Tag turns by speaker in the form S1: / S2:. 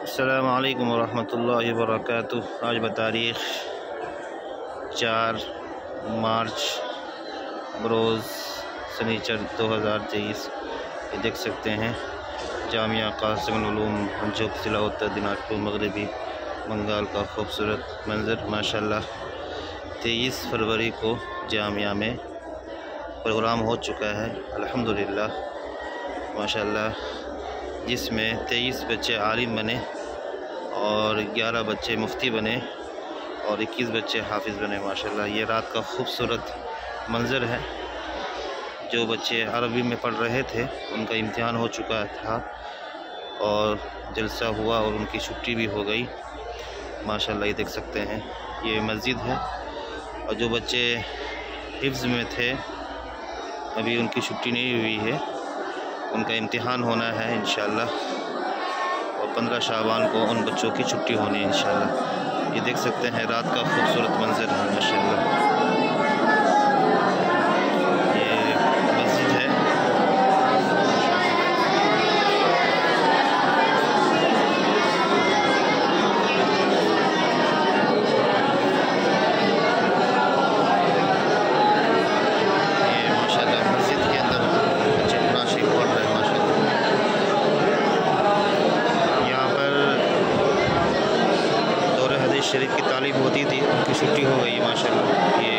S1: अस्सलामु अलैकुम वरहमतुल्लाहि वबरकातुह। आज तारीख़ 4 मार्च बरोज़ सनीचर 2023। ये देख सकते हैं जामिया क़ासिमुल उलूम अंजुक ज़िला उत्तर दिनाजपुर मगरबी बंगाल का खूबसूरत मंज़र। माशाल्लाह 23 फरवरी को जामिया में प्रोग्राम हो चुका है अल्हम्दुलिल्लाह माशाल्लाह, जिसमें 23 बच्चे आलिम बने और 11 बच्चे मुफ्ती बने और 21 बच्चे हाफिज़ बने। माशाल्लाह ये रात का खूबसूरत मंज़र है। जो बच्चे अरबी में पढ़ रहे थे उनका इम्तिहान हो चुका था और जलसा हुआ और उनकी छुट्टी भी हो गई। माशाल्लाह ये देख सकते हैं ये मस्जिद है और जो बच्चे हिफ्ज़ में थे अभी उनकी छुट्टी नहीं हुई है, उनका इम्तिहान होना है इंशाअल्लाह और 15 शाबान को उन बच्चों की छुट्टी होनी है इंशाअल्लाह। ये देख सकते हैं रात का खूबसूरत मंज़र है माशाअल्लाह। ये मस्जिद है। ये माशाअल्लाह मस्जिद के अंदर बच्चे कुरान शरीफ पढ़ रहे हैं माशाअल्लाह। शरीफ की तालीम होती थी, उनकी छुट्टी हो गई माशाल्लाह। ये